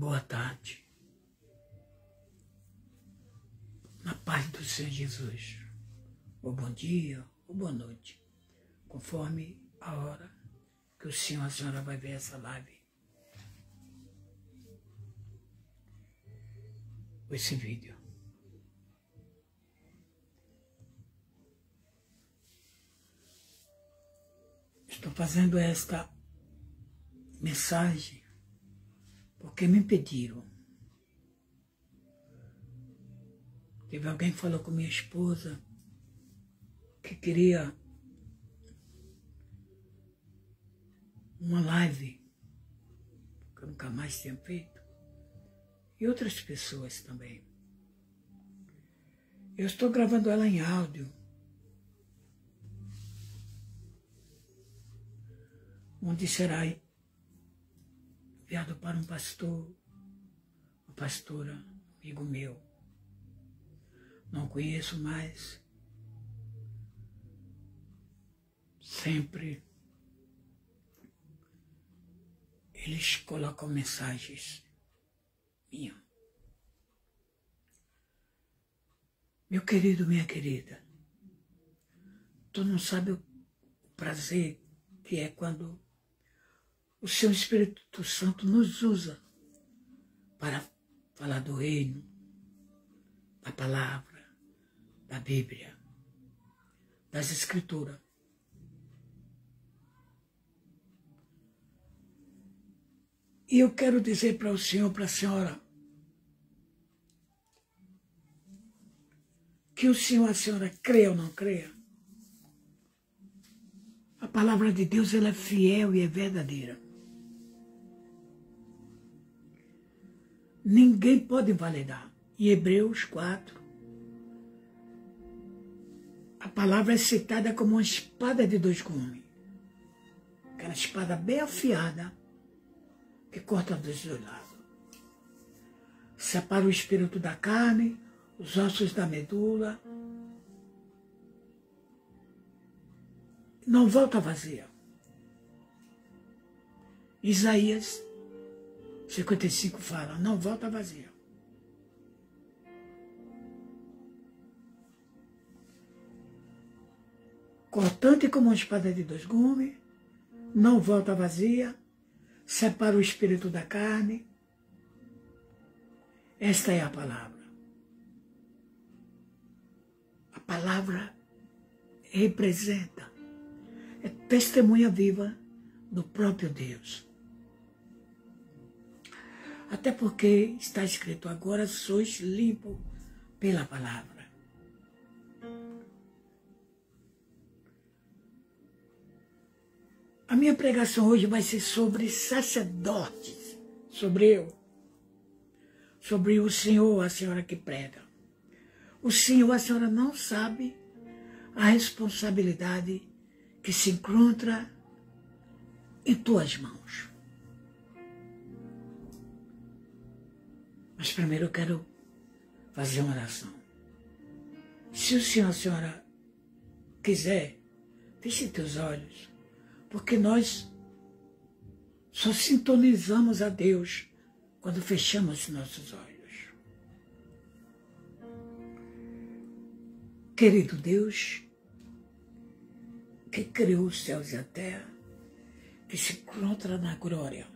boa tarde, na paz do Senhor Jesus, ou bom dia, ou boa noite, conforme a hora que o Senhor ou a senhora vai ver essa live, ou esse vídeo. Estou fazendo esta mensagem porque me pediram. Teve alguém que falou com minha esposa que queria uma live, que eu nunca mais tinha feito, e outras pessoas também. Eu estou gravando ela em áudio, onde será enviado para um pastor, uma pastora, amigo meu. Não conheço mais. Sempre eles colocam mensagens minhas. Meu querido, minha querida, tu não sabe o prazer que é quando o Seu Espírito Santo nos usa para falar do reino, da palavra, da Bíblia, das Escrituras. E eu quero dizer para o Senhor, para a senhora, que o Senhor, a senhora, creia ou não creia, a palavra de Deus ela é fiel e é verdadeira. Ninguém pode invalidar. Em Hebreus 4, a palavra é citada como uma espada de dois gumes. Aquela espada bem afiada que corta dos dois lados. Separa o espírito da carne, os ossos da medula. Não volta vazia. Isaías 55 fala, não volta vazia. Cortante como uma espada de dois gumes, não volta vazia, separa o espírito da carne. Esta é a palavra. A palavra representa, é testemunha viva do próprio Deus. Até porque está escrito, agora sois limpo pela palavra. A minha pregação hoje vai ser sobre sacerdotes, sobre eu, sobre o senhor, a senhora que prega. O senhor, a senhora não sabe a responsabilidade que se encontra em tuas mãos. Mas primeiro eu quero fazer uma oração. Se o senhor, a senhora quiser, feche teus olhos, porque nós só sintonizamos a Deus quando fechamos nossos olhos. Querido Deus, que criou os céus e a terra, que se encontra na glória,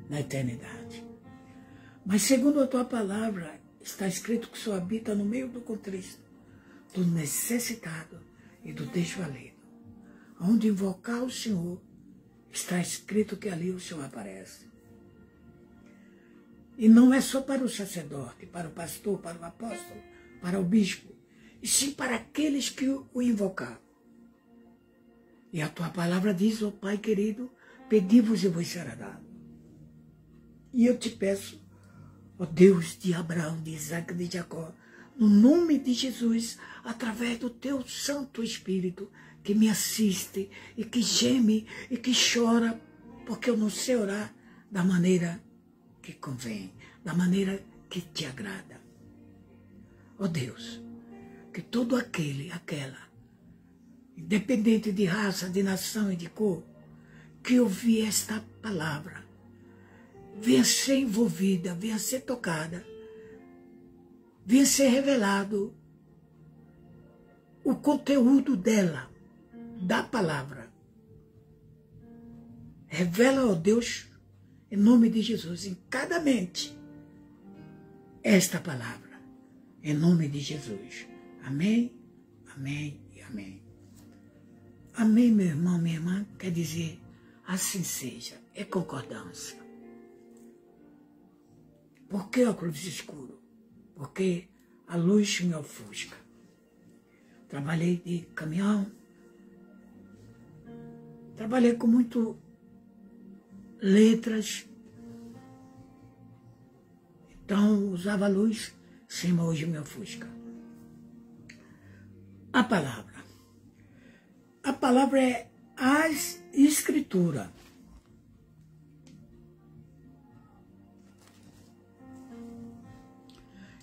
na eternidade. Mas segundo a tua palavra, está escrito que o Senhor habita no meio do contristo, do necessitado e do desvalido. Onde invocar o Senhor, está escrito que ali o Senhor aparece. E não é só para o sacerdote, para o pastor, para o apóstolo, para o bispo, e sim para aqueles que o invocar. E a tua palavra diz, ó Pai querido, pedi-vos e vos será dado. E eu te peço, ó Deus de Abraão, de Isaac e de Jacó, no nome de Jesus, através do teu Santo Espírito, que me assiste e que geme e que chora, porque eu não sei orar da maneira que convém, da maneira que te agrada. Ó Deus, que todo aquela, independente de raça, de nação e de cor, que ouvir esta palavra, venha ser envolvida, venha ser tocada, venha ser revelado o conteúdo dela, da palavra. Revela, ó Deus, em nome de Jesus, em cada mente, esta palavra, em nome de Jesus. Amém, amém e amém. Amém, meu irmão, minha irmã, quer dizer, assim seja, é concordância. Por que óculos escuro? Porque a luz me ofusca. Trabalhei de caminhão, trabalhei com muito letras, então usava a luz, sim, hoje me ofusca. A palavra é a escritura.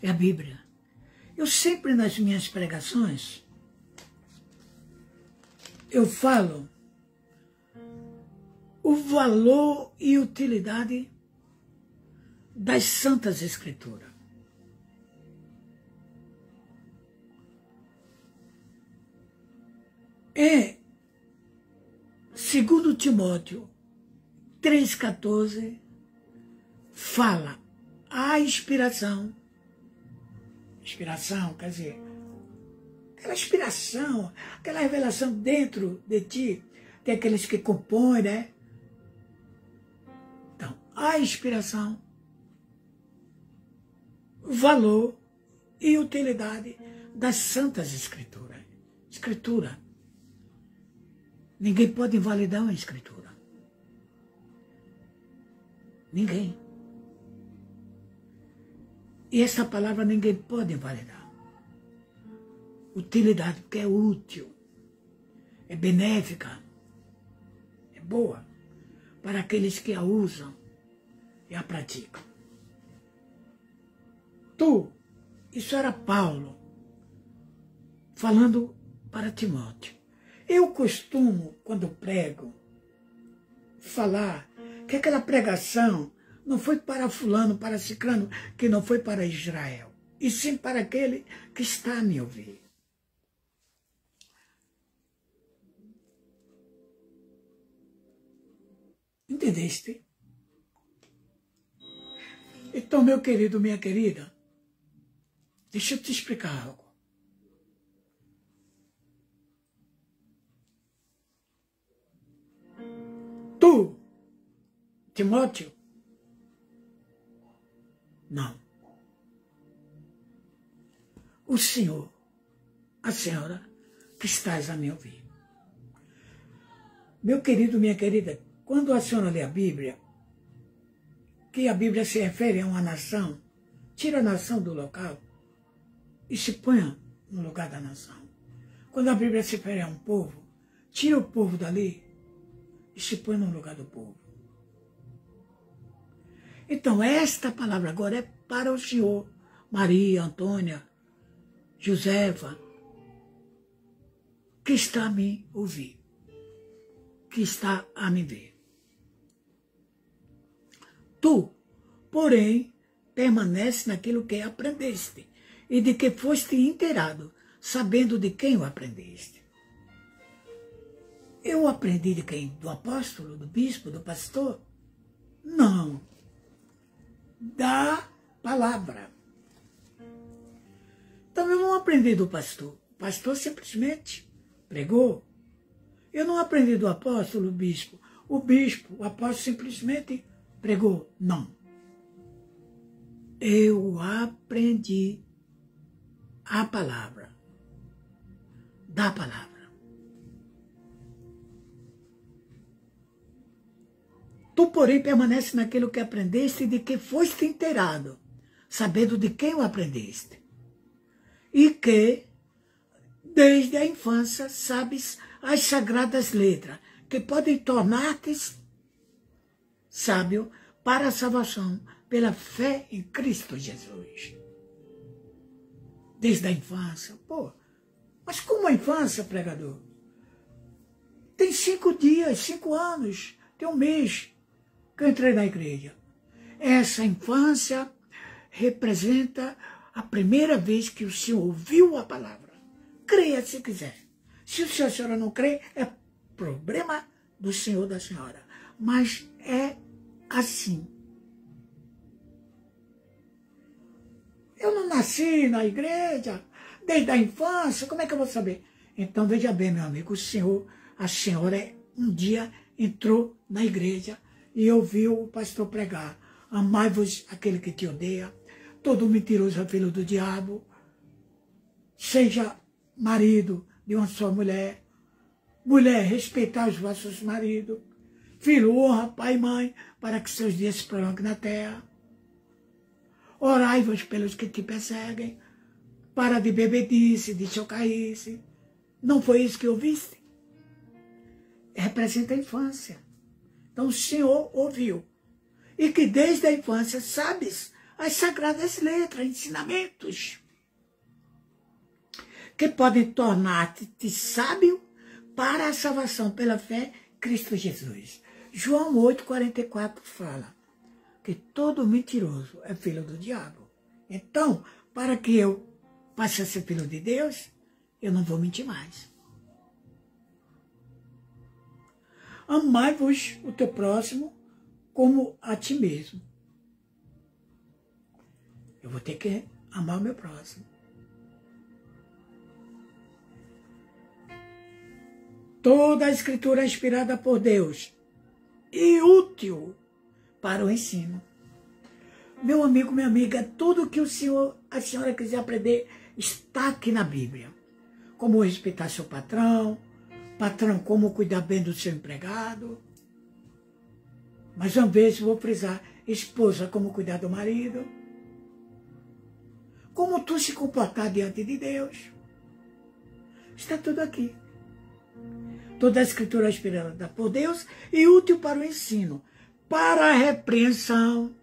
É a Bíblia. Eu sempre nas minhas pregações, eu falo o valor e utilidade das Santas Escrituras. É 2 Timóteo 3,14 fala a inspiração, quer dizer, aquela inspiração, aquela revelação dentro de ti, tem aqueles que compõem, né? Então, a inspiração, valor e utilidade das Santas Escrituras. Escritura. Ninguém pode invalidar uma Escritura. Ninguém. E essa palavra ninguém pode invalidar. Utilidade, porque é útil, é benéfica, é boa para aqueles que a usam e a praticam. Isso era Paulo falando para Timóteo. Eu costumo, quando prego, falar que aquela pregação não foi para fulano, para ciclano, que não foi para Israel, e sim para aquele que está a me ouvir. Entendeste? Então, meu querido, minha querida, deixa eu te explicar algo. Tu, Timóteo, não. O Senhor, a senhora que estás a me ouvir. Meu querido, minha querida, quando a senhora lê a Bíblia, que a Bíblia se refere a uma nação, tira a nação do local e se ponha no lugar da nação. Quando a Bíblia se refere a um povo, tira o povo dali e se põe no lugar do povo. Então, esta palavra agora é para o Senhor, Maria, Antônia, Josefa, que está a me ouvir, que está a me ver. Tu, porém, permanece naquilo que aprendeste e de que foste inteirado, sabendo de quem o aprendeste. Eu aprendi de quem? Do apóstolo, do bispo, do pastor? Não. Da palavra. Então eu não aprendi do pastor. O pastor simplesmente pregou. Eu não aprendi do apóstolo, do bispo. O bispo, o apóstolo simplesmente pregou. Não. Eu aprendi a palavra. Da palavra. Tu, porém, permanece naquilo que aprendeste e de que foste inteirado, sabendo de quem o aprendeste. E que, desde a infância, sabes as sagradas letras, que podem tornar-te sábio para a salvação pela fé em Cristo Jesus. Desde a infância. Pô, mas como a infância, pregador? Tem 5 dias, 5 anos, tem um mês que eu entrei na igreja. essa infância representa a primeira vez que o senhor ouviu a palavra. Creia se quiser. Se o senhor e a senhora não crê, é problema do senhor ou da senhora. Mas é assim. Eu não nasci na igreja desde a infância, como é que eu vou saber? Então veja bem, meu amigo, o senhor, a senhora um dia entrou na igreja e ouviu o pastor pregar: amai-vos aquele que te odeia, todo mentiroso é filho do diabo, seja marido de uma só mulher, mulher, respeitar os vossos maridos, filho, honra pai e mãe, para que seus dias se prolonguem na terra. Orai-vos pelos que te perseguem, para de bebedice, de chocaíce. Não foi isso que ouviste? Representa a infância. Então o Senhor ouviu. E que desde a infância sabes as sagradas letras, ensinamentos, que podem tornar-te sábio para a salvação pela fé em Cristo Jesus. João 8,44 fala que todo mentiroso é filho do diabo. Então, para que eu passe a ser filho de Deus, eu não vou mentir mais. Amai-vos o teu próximo como a ti mesmo. Eu vou ter que amar o meu próximo. Toda a Escritura é inspirada por Deus e útil para o ensino. Meu amigo, minha amiga, tudo que o senhor, a senhora quiser aprender está aqui na Bíblia. Como respeitar seu patrão, como cuidar bem do seu empregado. Mais uma vez, vou frisar, esposa, como cuidar do marido. Como tu se comportar diante de Deus. Está tudo aqui. Toda a Escritura é inspirada por Deus e útil para o ensino, para a repreensão.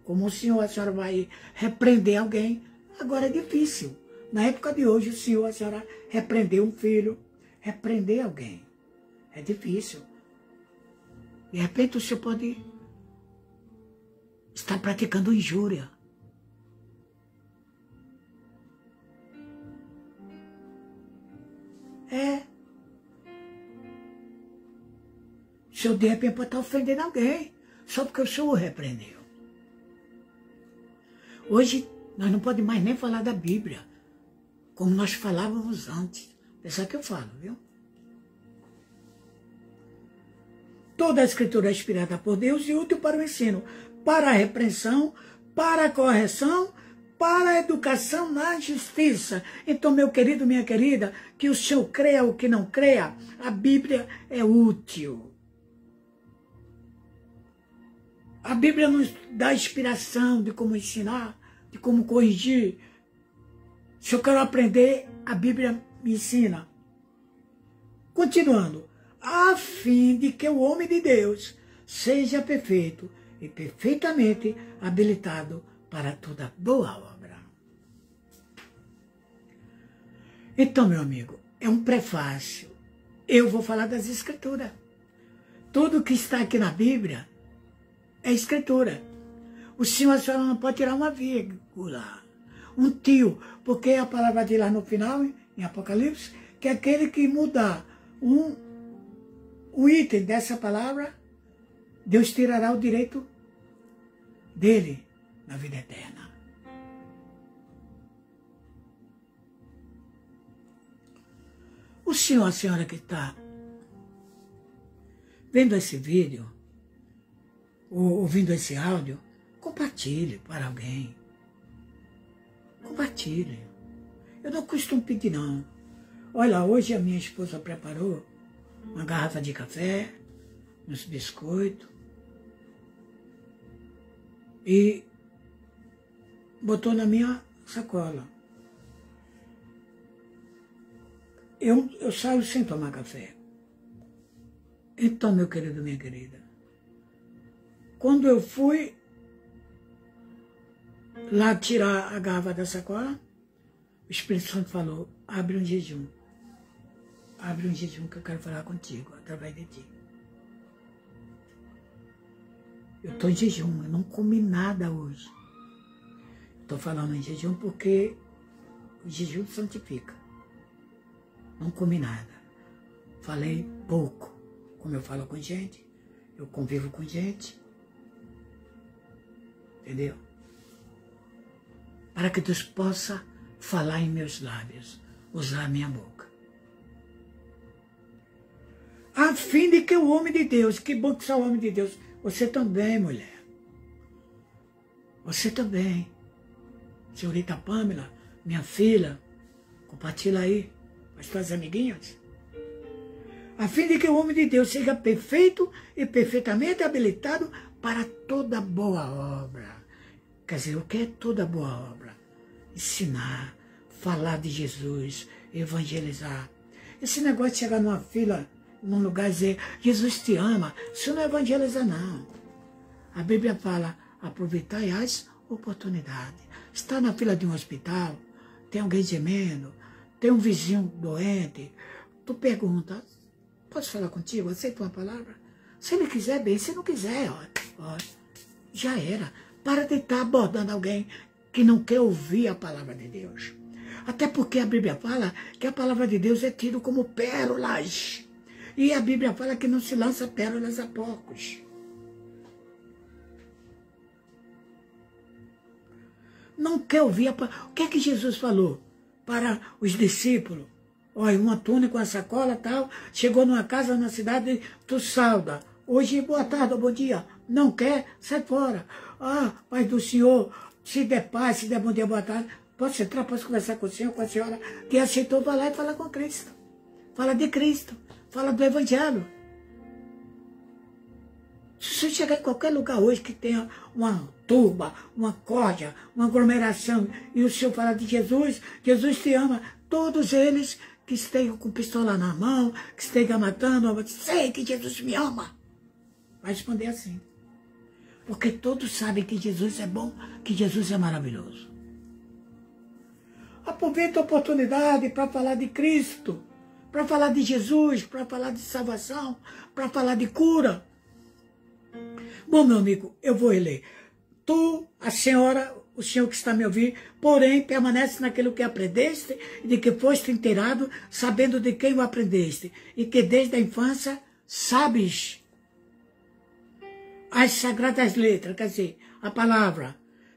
Como o senhor, a senhora vai repreender alguém, agora é difícil. Na época de hoje, o senhor, a senhora repreender um filho, repreender alguém, é difícil. De repente o senhor pode estar praticando injúria. O senhor de repente pode estar ofendendo alguém, só porque o senhor o repreendeu. Hoje, nós não podemos mais nem falar da Bíblia, como nós falávamos antes. É só que eu falo, viu? Toda a Escritura é inspirada por Deus e útil para o ensino, para a repreensão, para a correção, para a educação na justiça. Então, meu querido, minha querida, que o senhor creia ou que não creia, a Bíblia é útil. A Bíblia nos dá inspiração de como ensinar, de como corrigir. Se eu quero aprender, a Bíblia me ensina. Continuando, a fim de que o homem de Deus seja perfeito e perfeitamente habilitado para toda boa obra. Então, meu amigo, é um prefácio. Eu vou falar das Escrituras. Tudo que está aqui na Bíblia é Escritura. O senhor, a senhora não pode tirar uma vírgula, um tio, porque a palavra diz lá no final, em Apocalipse, que aquele que mudar um item dessa palavra, Deus tirará o direito dele na vida eterna. O senhor, a senhora que está vendo esse vídeo, ou ouvindo esse áudio, compartilhe para alguém. Compartilhe. Eu não costumo pedir, não. Olha, hoje a minha esposa preparou uma garrafa de café, uns biscoitos, e botou na minha sacola. Eu saio sem tomar café. Então, meu querido, minha querida, quando eu fui lá tirar a garrafa da sacola, o Espírito Santo falou: abre um jejum. Abre um jejum que eu quero falar contigo, através de ti. Eu estou em jejum, eu não comi nada hoje. Estou falando em jejum porque o jejum santifica. Não comi nada. Falei pouco. Como eu falo com gente, eu convivo com gente. Entendeu? Para que Deus possa falar em meus lábios, usar a minha boca. A fim de que o homem de Deus, que bom que sou o homem de Deus, você também, mulher. Você também. Senhorita Pamela, minha filha, compartilha aí com as tuas amiguinhas. A fim de que o homem de Deus seja perfeito e perfeitamente habilitado para toda boa obra. Quer dizer, o que é toda boa obra? Ensinar, falar de Jesus, evangelizar. Esse negócio de chegar numa fila, num lugar e dizer, Jesus te ama, isso não é evangelizar, não. A Bíblia fala, aproveitai as oportunidades. Está na fila de um hospital, tem alguém gemendo, tem um vizinho doente, tu pergunta, posso falar contigo? Aceita uma palavra? Se ele quiser, bem. Se não quiser, ó, já era. Para de estar abordando alguém que não quer ouvir a palavra de Deus. Até porque a Bíblia fala que a palavra de Deus é tida como pérolas. E a Bíblia fala que não se lança pérolas a poucos. Não quer ouvir a palavra. O que é que Jesus falou para os discípulos? Olha, uma túnica, uma sacola, tal, chegou numa casa, na cidade, tu sauda. Hoje, boa tarde, bom dia. Não quer? Sai fora. Ah, Pai do Senhor, se der paz, se der bom dia, boa tarde, posso entrar, posso conversar com o Senhor, com a senhora que aceitou, vai lá e fala com Cristo. Fala de Cristo, fala do Evangelho. Se você chegar em qualquer lugar hoje que tenha uma turba, uma corda, uma aglomeração, e o Senhor fala de Jesus, Jesus te ama, todos eles que estejam com pistola na mão, que estejam matando, sei que Jesus me ama. Vai responder assim. Porque todos sabem que Jesus é bom, que Jesus é maravilhoso. Aproveita a oportunidade para falar de Cristo, para falar de Jesus, para falar de salvação, para falar de cura. Bom, meu amigo, eu vou ler. Tu, a senhora, o senhor que está me ouvindo, porém, permanece naquilo que aprendeste e de que foste inteirado, sabendo de quem o aprendeste, e que desde a infância sabes as sagradas letras, quer dizer, a palavra,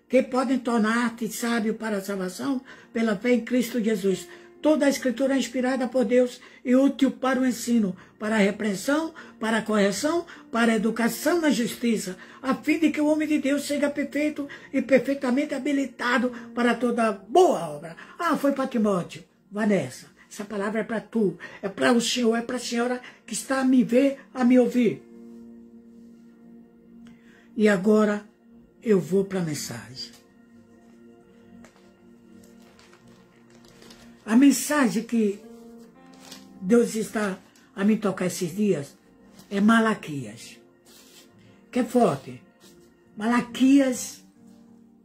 que podem tornar-te sábio para a salvação pela fé em Cristo Jesus. Toda a Escritura é inspirada por Deus e útil para o ensino, para a repreensão, para a correção, para a educação na justiça, a fim de que o homem de Deus seja perfeito e perfeitamente habilitado para toda boa obra. Ah, foi para Timóteo. Vai nessa. Essa palavra é para tu, é para o Senhor, é para a senhora que está a me ver, a me ouvir. E agora eu vou para a mensagem. A mensagem que Deus está a me tocar esses dias é Malaquias, que é forte. Malaquias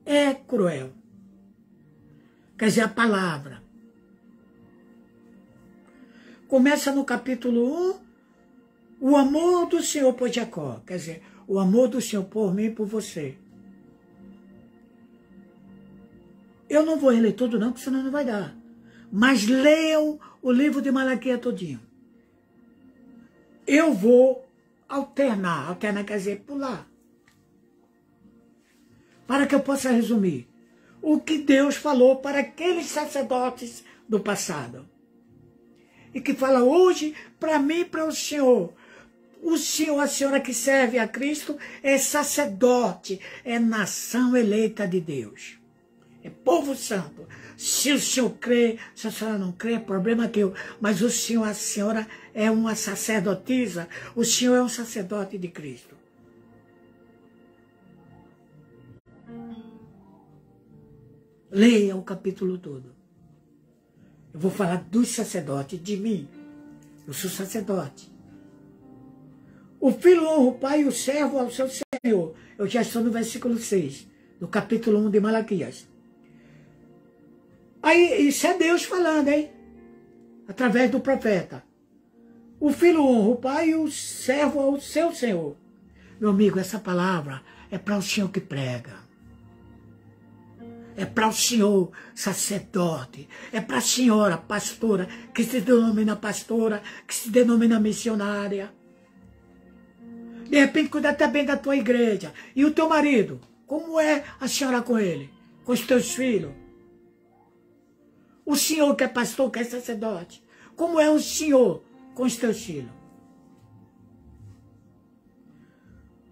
é cruel. Quer dizer, a palavra. Começa no capítulo 1, o amor do Senhor por Jacó. Quer dizer, o amor do Senhor por mim e por você. Eu não vou reler tudo não, porque senão não vai dar. Mas leiam o livro de Malaquias todinho. Eu vou alternar quer dizer pular, para que eu possa resumir o que Deus falou para aqueles sacerdotes do passado. E que fala hoje para mim e para o Senhor. O Senhor, a senhora que serve a Cristo, é sacerdote, é nação eleita de Deus. É povo santo. Se o senhor crê, se a senhora não crê, é problema teu. Mas o senhor, a senhora é uma sacerdotisa. O senhor é um sacerdote de Cristo. Leia o capítulo todo. Eu vou falar dos sacerdotes, de mim. Eu sou sacerdote. O filho honra o pai e o servo ao seu senhor. Eu já estou no versículo 6, do capítulo 1 de Malaquias. Aí, isso é Deus falando, hein? Através do profeta. O filho honra o pai e o servo ao seu senhor. Meu amigo, essa palavra é para o senhor que prega. É para o senhor sacerdote, é para a senhora pastora, que se denomina pastora, que se denomina missionária. De repente, cuida até bem da tua igreja. E o teu marido, como é a senhora com ele? Com os teus filhos? O senhor que é pastor, que é sacerdote, como é o senhor com os teus filhos?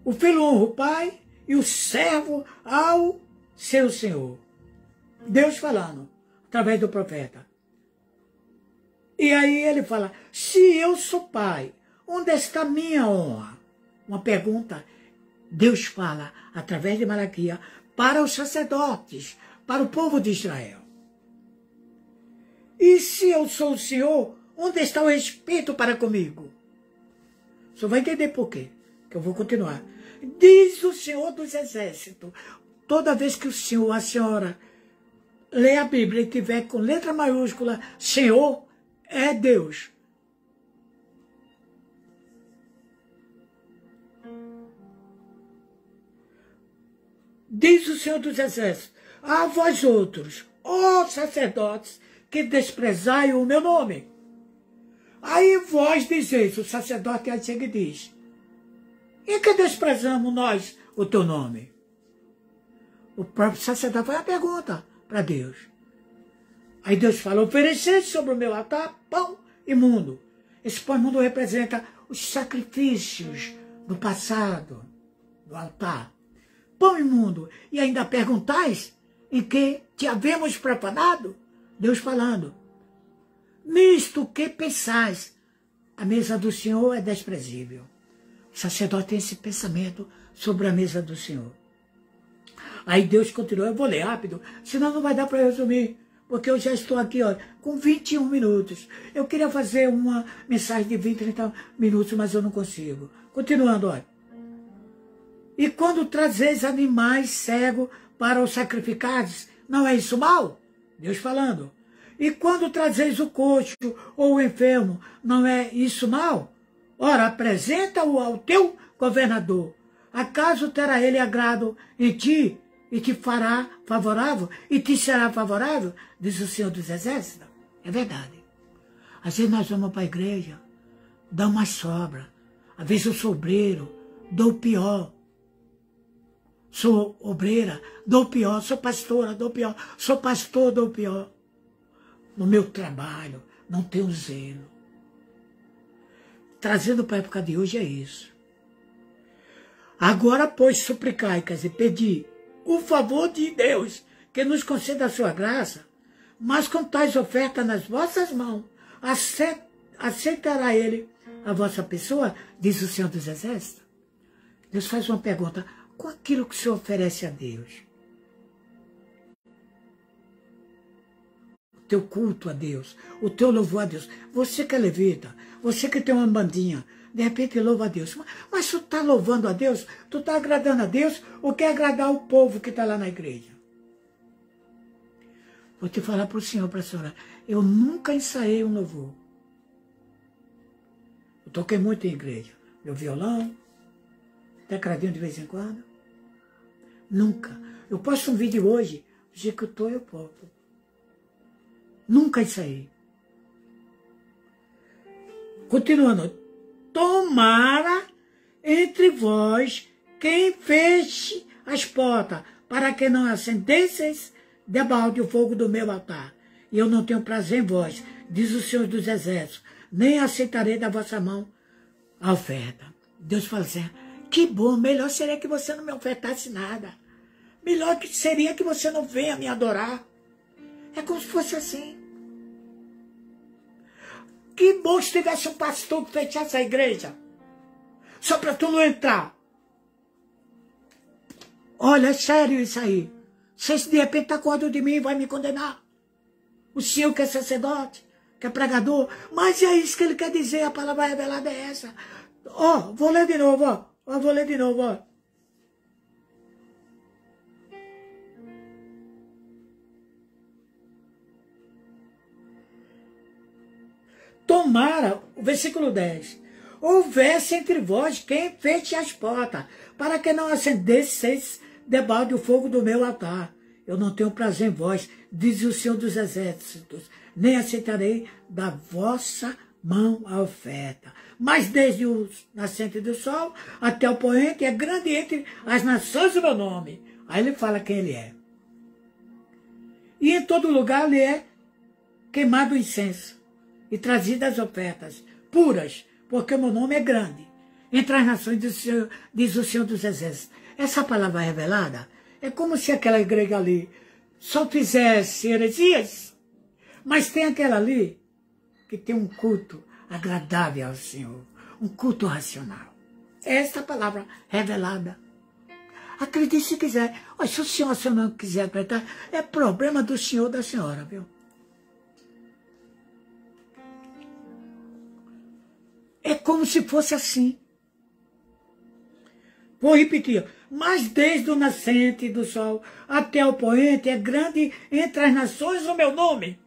O filho honra o pai e o servo ao seu senhor. Deus falando, através do profeta. E aí ele fala, se eu sou pai, onde está minha honra? Uma pergunta, Deus fala, através de Malaquias, para os sacerdotes, para o povo de Israel. E se eu sou o Senhor, onde está o respeito para comigo? Você vai entender por quê, que eu vou continuar. Diz o Senhor dos Exércitos, toda vez que o Senhor, a senhora, lê a Bíblia e tiver com letra maiúscula, Senhor é Deus. Diz o Senhor dos Exércitos, a vós outros, ó sacerdotes, que desprezai o meu nome. Aí vós dizeis, o sacerdote aí chega e diz, e que desprezamos nós o teu nome? O próprio sacerdote faz a pergunta para Deus. Aí Deus fala, oferecer sobre o meu altar pão imundo. Esse pão imundo representa os sacrifícios do passado, do altar. Pão imundo. E ainda perguntais em que te havemos profanado? Deus falando. Nisto que pensais, a mesa do Senhor é desprezível. O sacerdote tem esse pensamento sobre a mesa do Senhor. Aí Deus continua, eu vou ler rápido, senão não vai dar para resumir, porque eu já estou aqui, ó, com 21 minutos. Eu queria fazer uma mensagem de 20, 30 minutos, mas eu não consigo. Continuando, olha. E quando trazeis animais cegos para os sacrificados, não é isso mal? Deus falando. E quando trazeis o coxo ou o enfermo, não é isso mal? Ora, apresenta-o ao teu governador. Acaso terá ele agrado em ti e te fará favorável? E te será favorável? Diz o Senhor dos Exércitos. É verdade. Às vezes nós vamos para a igreja, dá uma sobra. Às vezes eu sou obreiro, dou pior. Sou obreira, dou pior. Sou pastora, dou pior. Sou pastor, dou pior. No meu trabalho, não tenho zelo. Trazendo para a época de hoje é isso. Agora, pois, suplicai, quer dizer, pedi o favor de Deus, que nos conceda a sua graça, mas com tais ofertas nas vossas mãos, aceitará ele a vossa pessoa, diz o Senhor dos Exércitos. Deus faz uma pergunta, com aquilo que se oferece a Deus, teu culto a Deus, o teu louvor a Deus. Você que é levita, você que tem uma bandinha, de repente louva a Deus. Mas tu está louvando a Deus? Tu está agradando a Deus ou quer agradar o povo que está lá na igreja? Vou te falar para o senhor, para a senhora, eu nunca ensaiei um louvor. Eu toquei muito em igreja. Meu violão, tecladinho de vez em quando. Nunca. Eu posto um vídeo hoje, do jeito que eu estou, eu posto. Nunca ensaiei. Continuando. Tomara entre vós quem feche as portas, para que não acendesseis debalde o fogo do meu altar. E eu não tenho prazer em vós, diz o Senhor dos Exércitos, nem aceitarei da vossa mão a oferta. Deus fala assim, que bom, melhor seria que você não me ofertasse nada. Melhor que seria que você não venha me adorar. É como se fosse assim. Que bom se tivesse um pastor que fechasse a igreja. Só para tu não entrar. Olha, é sério isso aí. Você de repente está com ódio de mim e vai me condenar. O senhor que é sacerdote, que é pregador. Mas é isso que ele quer dizer, a palavra revelada é essa. Ó, vou ler de novo, ó. Vou ler de novo, ó. Tomara, o versículo 10, houvesse entre vós quem feche as portas, para que não acendesseis debaixo do fogo do meu altar. Eu não tenho prazer em vós, diz o Senhor dos Exércitos, nem aceitarei da vossa mão a oferta. Mas desde o nascente do sol até o poente é grande entre as nações o meu nome. Aí ele fala quem ele é. E em todo lugar lhe é queimado o incenso e trazidas as ofertas puras, porque o meu nome é grande. Entre as nações, diz o Senhor dos Exércitos. Essa palavra revelada é como se aquela igreja ali só fizesse heresias, mas tem aquela ali que tem um culto agradável ao Senhor, um culto racional. É esta palavra revelada. Acredite se quiser. Olha, se o senhor não quiser acreditar, é problema do senhor ou da senhora, viu? É como se fosse assim. Vou repetir. Mas desde o nascente do sol até o poente é grande entre as nações o meu nome.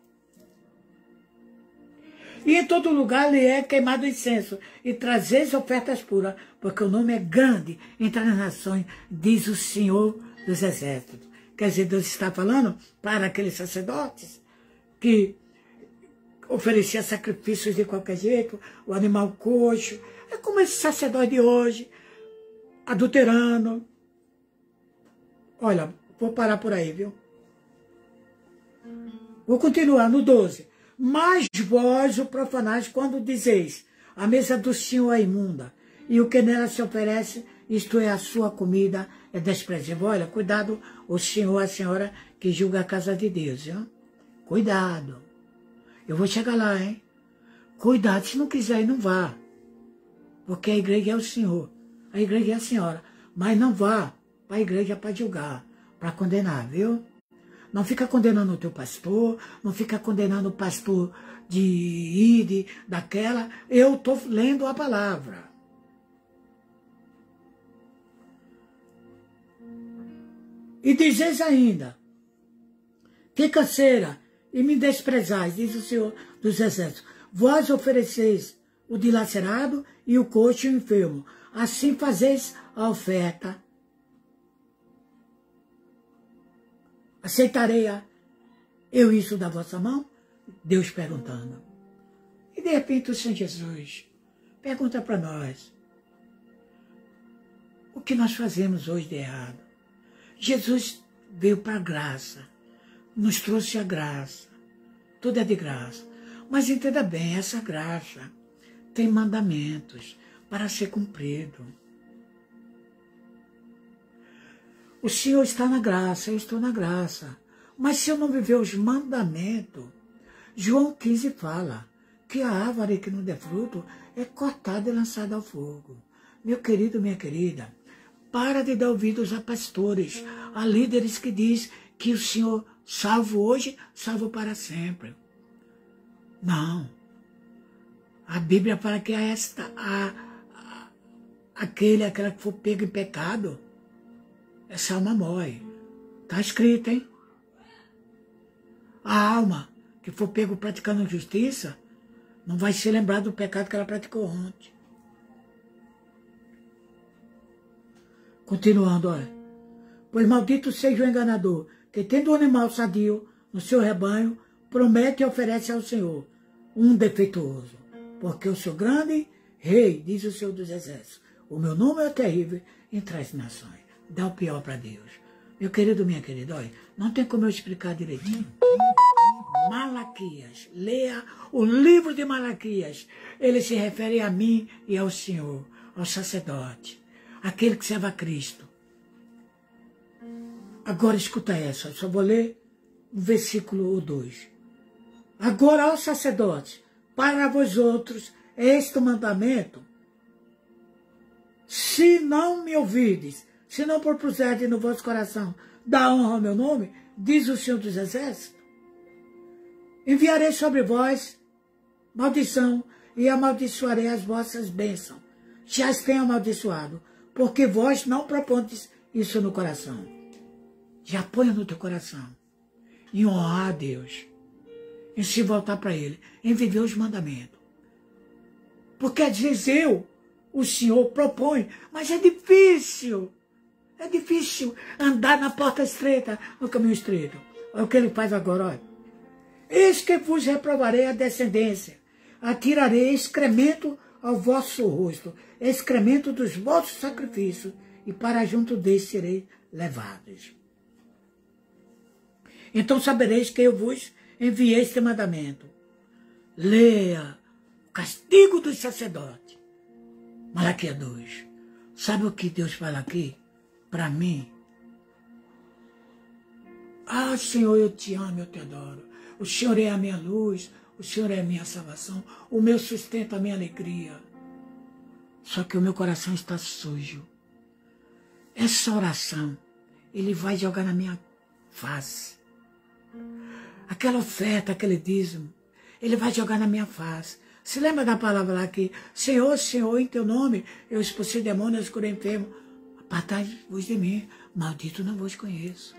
E em todo lugar lhe é queimado incenso, e trazeis ofertas puras, porque o nome é grande entre as nações, diz o Senhor dos Exércitos. Quer dizer, Deus está falando para aqueles sacerdotes que ofereciam sacrifícios de qualquer jeito, o animal coxo. É como esse sacerdote de hoje, adulterando. Olha, vou parar por aí, viu? Vou continuar no 12. Mas vós o profanais quando dizeis, a mesa do Senhor é imunda, e o que nela se oferece, isto é, a sua comida, é desprezível. Olha, cuidado, o senhor, a senhora que julga a casa de Deus, viu? Cuidado. Eu vou chegar lá, hein? Cuidado, se não quiser ir, não vá. Porque a igreja é o Senhor, a igreja é a senhora. Mas não vá para a igreja para julgar, para condenar, viu? Não fica condenando o teu pastor, não fica condenando o pastor de ID, daquela. Eu estou lendo a palavra. E dizeis ainda, que canseira, e me desprezais, diz o Senhor dos Exércitos. Vós ofereceis o dilacerado e o coxo e o enfermo. Assim fazeis a oferta. Aceitarei eu isso da vossa mão? Deus perguntando. E de repente o Senhor Jesus pergunta para nós, o que nós fazemos hoje de errado? Jesus veio para a graça, nos trouxe a graça, tudo é de graça. Mas entenda bem, essa graça tem mandamentos para ser cumprido. O Senhor está na graça, eu estou na graça. Mas se eu não viver os mandamentos, João 15 fala que a árvore que não der fruto é cortada e lançada ao fogo. Meu querido, minha querida, para de dar ouvidos a pastores, a líderes que diz que o Senhor salvo hoje, salvo para sempre. Não. A Bíblia fala que aquela que for pego em pecado, essa alma morre. Está escrito, hein? A alma que for pego praticando justiça não vai se lembrar do pecado que ela praticou ontem. Continuando, olha. Pois maldito seja o enganador, que tendo um animal sadio no seu rebanho, promete e oferece ao Senhor um defeituoso. Porque eu sou grande rei, diz o Senhor dos Exércitos. O meu nome é terrível entre as nações. Dá o pior para Deus. Meu querido, minha querida, olha, não tem como eu explicar direitinho. Malaquias, leia o livro de Malaquias. Ele se refere a mim e ao Senhor, ao sacerdote, aquele que serve a Cristo. Agora escuta essa, só vou ler o versículo 2. Agora, ó sacerdote, para vós outros, este mandamento, se não me ouvides, se não propuserdes no vosso coração dar honra ao meu nome, diz o Senhor dos Exércitos, enviarei sobre vós maldição e amaldiçoarei as vossas bênçãos. Já as tenho amaldiçoado, porque vós não propondes isso no coração. Já ponha no teu coração em honrar a Deus, em se voltar para Ele, em viver os mandamentos. Porque às vezes o Senhor propõe, mas é difícil. É difícil andar na porta estreita, no caminho estreito. Olha o que ele faz agora, olha. Eis que vos reprovarei a descendência, atirarei excremento ao vosso rosto, excremento dos vossos sacrifícios, e para junto deles serei levados. Então sabereis que eu vos enviei este mandamento. Leia o castigo dos sacerdotes. Malaquias 2. Sabe o que Deus fala aqui? Para mim. Ah, Senhor, eu te amo, eu te adoro. O Senhor é a minha luz, o Senhor é a minha salvação, o meu sustento, a minha alegria. Só que o meu coração está sujo. Essa oração, Ele vai jogar na minha face. Aquela oferta, aquele dízimo, Ele vai jogar na minha face. Se lembra da palavra lá que, Senhor, Senhor, em teu nome, eu expulsei demônios, eu curei enfermo. Apartai-vos de mim, maldito não vos conheço.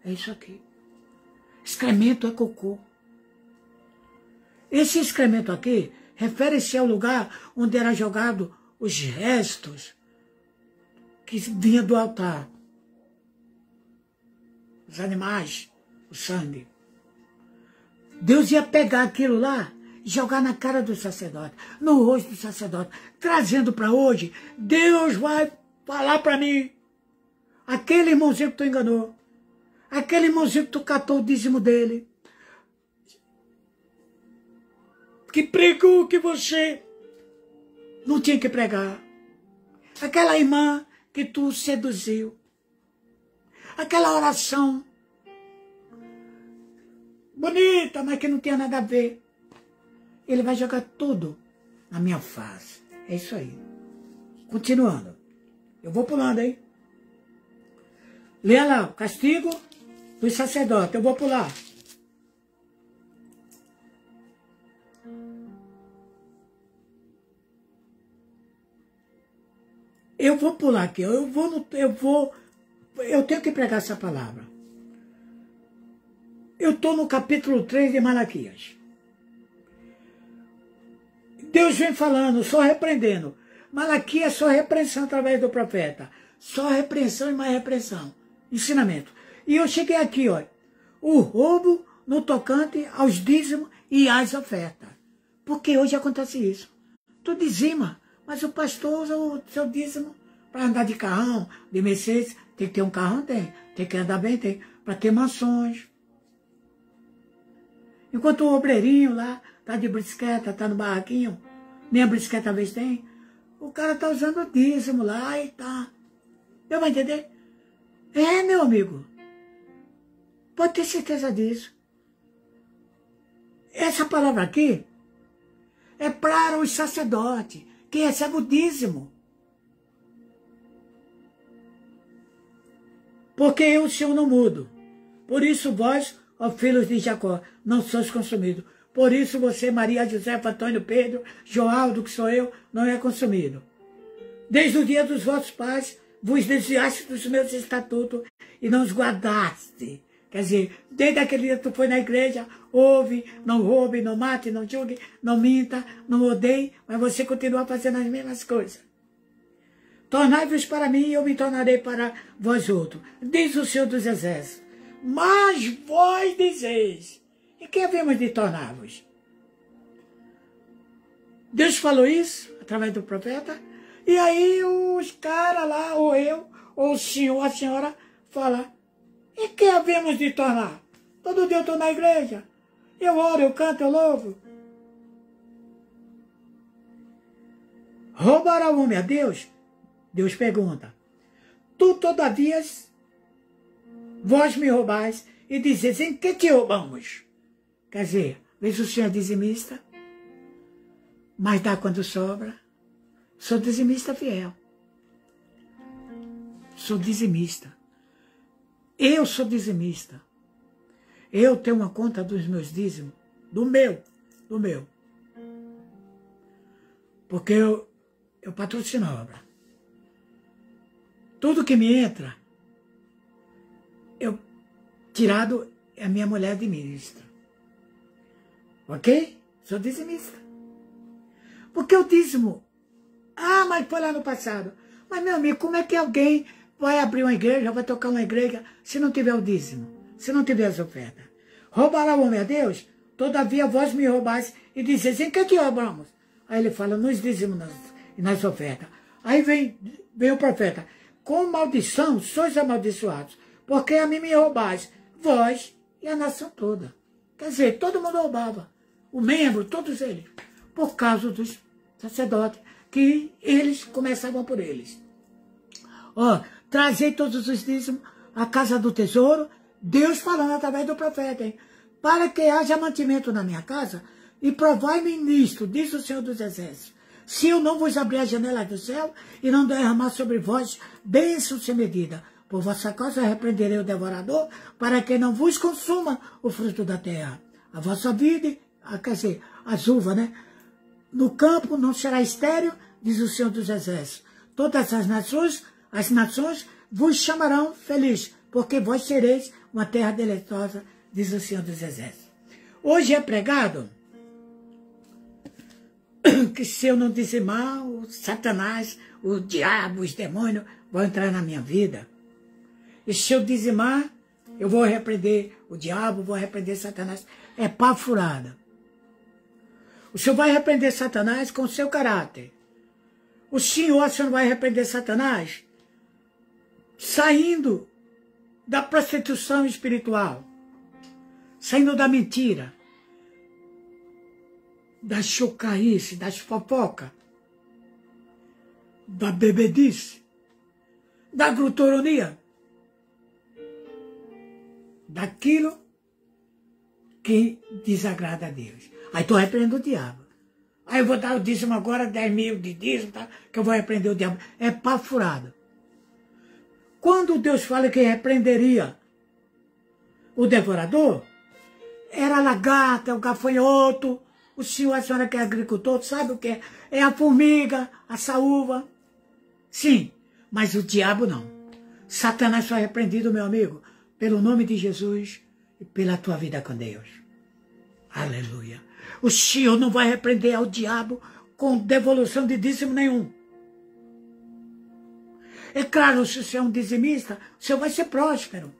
É isso aqui. Excremento é cocô. Esse excremento aqui refere-se ao lugar onde era jogado os restos que vinham do altar. Os animais, o sangue. Deus ia pegar aquilo lá e jogar na cara do sacerdote, no rosto do sacerdote, trazendo para hoje. Deus vai falar para mim, aquele irmãozinho que tu enganou, aquele irmãozinho que tu catou o dízimo dele, que pregou que você não tinha que pregar, aquela irmã que tu seduziu, aquela oração bonita, mas que não tinha nada a ver. Ele vai jogar tudo na minha face. É isso aí. Continuando. Eu vou pulando, hein? Leia lá, o castigo dos sacerdotes. Eu vou pular. Eu vou pular aqui. Eu tenho que pregar essa palavra. Eu estou no capítulo 3 de Malaquias. Deus vem falando, só repreendendo. Malaquias é só repreensão através do profeta. Só repreensão e mais repreensão. Ensinamento. E eu cheguei aqui, ó. O roubo no tocante aos dízimos e às ofertas. Porque hoje acontece isso. Tu dizima, mas o pastor usa o seu dízimo para andar de carrão, de Mercedes. Tem que ter um carrão? Tem. Tem que andar bem? Tem. Para ter mansões. Enquanto o obreirinho lá tá de bicicleta, tá no barraquinho, nem a bicicleta talvez tem, o cara tá usando o dízimo lá e tá. Deu pra entender? É, meu amigo. Pode ter certeza disso. Essa palavra aqui é para os sacerdotes que recebem o dízimo. Porque eu, o Senhor, não mudo. Por isso vós, ó filhos de Jacó, não sois consumidos. Por isso você, Maria, José, Antônio, Pedro, Joaldo, que sou eu, não é consumido. Desde o dia dos vossos pais, vos desviaste dos meus estatutos e não os guardaste. Quer dizer, desde aquele dia que tu foi na igreja, ouve, não roube, não mate, não julgue, não minta, não odeie, mas você continua fazendo as mesmas coisas. Tornai-vos para mim e eu me tornarei para vós outros, diz o Senhor dos Exércitos. Mas vós dizeis, e que havemos de tornar-vos? Deus falou isso através do profeta, e aí os caras lá, ou eu, ou o senhor, a senhora, fala, e que havemos de tornar? Todo dia eu estou na igreja, eu oro, eu canto, eu louvo. Roubará o homem a Deus? Deus pergunta, tu todavia vós me roubais e dizes, em que te roubamos? Quer dizer, veja o senhor é dizimista, mas dá quando sobra. Sou dizimista fiel. Sou dizimista. Eu sou dizimista. Eu tenho uma conta dos meus dízimos, do meu. Porque eu patrocino a obra. Tudo que me entra, tirado, a minha mulher administra. Ok? Sou dizimista. Porque o dízimo, mas foi lá no passado. Mas, meu amigo, como é que alguém vai abrir uma igreja, vai tocar uma igreja, se não tiver o dízimo, se não tiver as ofertas? Roubará o homem a Deus? Todavia vós me roubais e dizes, em que te roubamos? Aí ele fala, nos dízimos e nas ofertas. Aí vem o profeta, com maldição sois amaldiçoados, porque a mim me roubais, vós e a nação toda. Quer dizer, todo mundo roubava, o membro, todos eles, por causa dos sacerdotes, que eles começavam por eles. Trazei todos os dízimos à casa do tesouro, Deus falando através do profeta, hein? Para que haja mantimento na minha casa, e provai-me nisto, diz o Senhor dos Exércitos, se eu não vos abrir as janelas do céu, e não derramar sobre vós bênção sem medida. Por vossa causa repreenderei o devorador, para que não vos consuma o fruto da terra. A vossa vida, quer dizer, as uvas, né? No campo não será estéril, diz o Senhor dos Exércitos. Todas as nações vos chamarão feliz, porque vós sereis uma terra deleitosa, diz o Senhor dos Exércitos. Hoje é pregado que se eu não dizimar, o Satanás, o diabo, os demônios vão entrar na minha vida. E se eu dizimar, eu vou repreender o diabo, vou repreender Satanás. É pá furada. O Senhor vai repreender Satanás com o seu caráter. O Senhor não vai repreender Satanás saindo da prostituição espiritual, saindo da mentira, da chocarrice, das fofocas, da bebedice, da glutoronia, daquilo que desagrada a Deus. Aí estou repreendendo o diabo. Aí eu vou dar o dízimo agora, 10 mil de dízimo, tá? Que eu vou repreender o diabo. É pá furado. Quando Deus fala que repreenderia o devorador, era a lagarta, o gafanhoto, o senhor, a senhora que é agricultor, sabe o que é? É a formiga, a saúva. Sim, mas o diabo não. Satanás foi repreendido, meu amigo, pelo nome de Jesus e pela tua vida com Deus. Aleluia. O Senhor não vai repreender ao diabo com devolução de dízimo nenhum. É claro, se você é um dizimista, o Senhor vai ser próspero.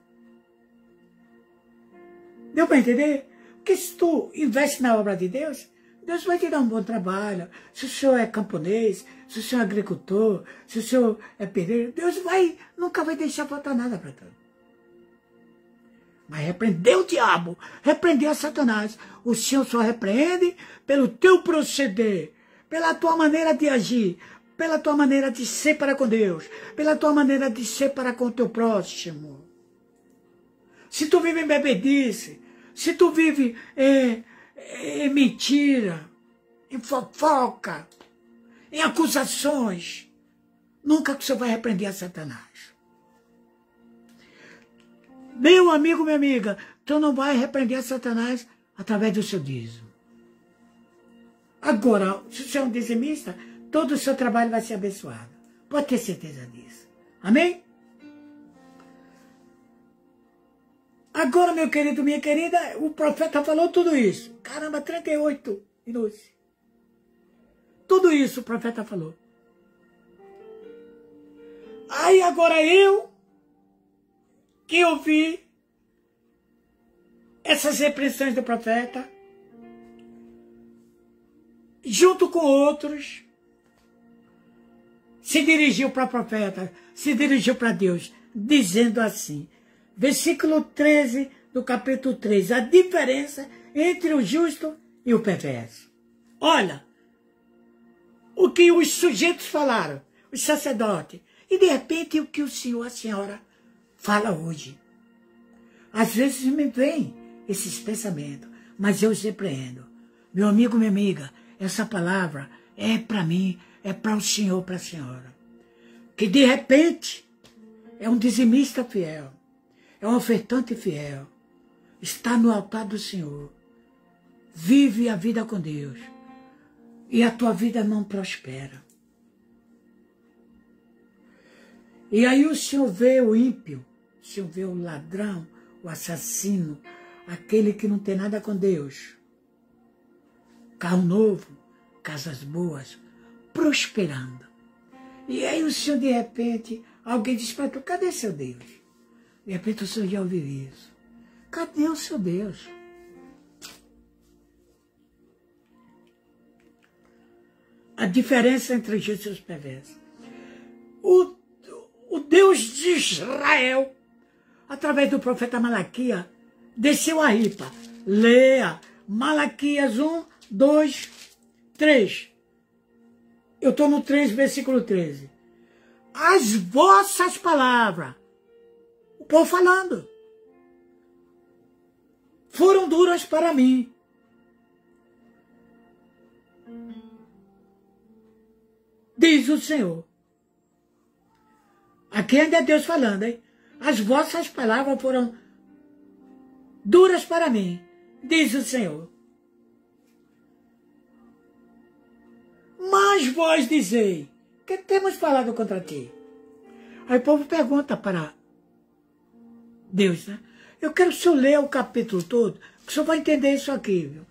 Deu para entender? Porque se tu investe na obra de Deus, Deus vai te dar um bom trabalho. Se o senhor é camponês, se o senhor é agricultor, se o senhor é pedreiro, Deus nunca vai deixar faltar nada para tu. Mas repreender o diabo, repreender a Satanás, o Senhor só repreende pelo teu proceder, pela tua maneira de agir, pela tua maneira de ser para com Deus, pela tua maneira de ser para com o teu próximo. Se tu vive em bebedice, se tu vive em mentira, em fofoca, em acusações, nunca que você vai repreender a Satanás. Meu amigo, minha amiga, tu não vai repreender a Satanás através do seu dízimo. Agora, se você é um dizimista, todo o seu trabalho vai ser abençoado. Pode ter certeza disso. Amém? Agora, meu querido, minha querida, o profeta falou tudo isso. Caramba, 38 minutos. Tudo isso o profeta falou. Aí agora eu que ouvi essas repreensões do profeta, junto com outros, se dirigiu para o profeta, se dirigiu para Deus, dizendo assim, versículo 13 do capítulo 3, a diferença entre o justo e o perverso. Olha, o que os sujeitos falaram, os sacerdotes, e de repente o que o senhor, a senhora, fala hoje. Às vezes me vem esses pensamentos, mas eu os repreendo. Meu amigo, minha amiga, essa palavra é para mim, é para o senhor, para a senhora. Que de repente é um dizimista fiel, é um ofertante fiel, está no altar do Senhor, vive a vida com Deus, e a tua vida não prospera. E aí o Senhor vê o ímpio, o Senhor vê o ladrão, o assassino, aquele que não tem nada com Deus. Carro novo, casas boas, prosperando. E aí o Senhor, de repente, alguém diz para tu, cadê seu Deus? De repente o Senhor já ouviu isso. Cadê o seu Deus? A diferença entre justos e os perversos. O Deus de Israel, através do profeta Malaquias, desceu a ripa. Leia Malaquias 1, 2, 3. Eu estou no 3, versículo 13. As vossas palavras, o povo falando, foram duras para mim. Diz o Senhor. Aqui ainda é Deus falando, hein? As vossas palavras foram duras para mim, diz o Senhor. Mas vós dizei, que temos falado contra ti? Aí o povo pergunta para Deus, né? Eu quero que o senhor leia o capítulo todo, que o senhor vai entender isso aqui, viu?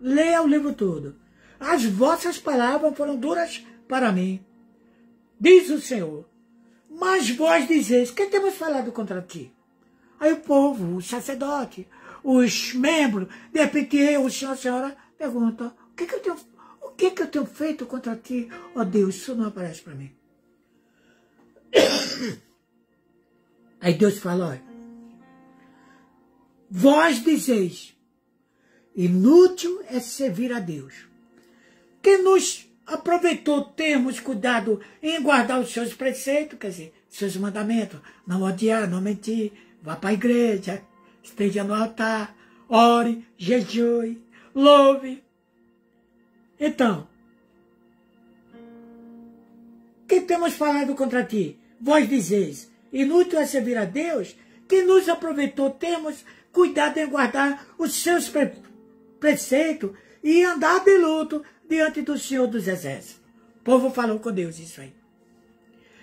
Leia o livro todo. As vossas palavras foram duras para mim, diz o Senhor. Mas vós dizeis, que temos falado contra ti? Aí o povo, o sacerdote, os membros, de repente eu, o senhor, a senhora, perguntam, o que eu tenho feito contra ti? Ó Deus, isso não aparece para mim. Aí Deus fala, olha, vós dizeis, inútil é servir a Deus, que nos aproveitou termos cuidado em guardar os seus preceitos, quer dizer, seus mandamentos, não odiar, não mentir, vá para a igreja, esteja no altar, ore, jejue, louve. Então, que temos falado contra ti? Vós dizeis, inútil é servir a Deus, que nos aproveitou termos cuidado em guardar os seus preceitos e andar de luto diante do Senhor dos Exércitos. O povo falou com Deus isso aí.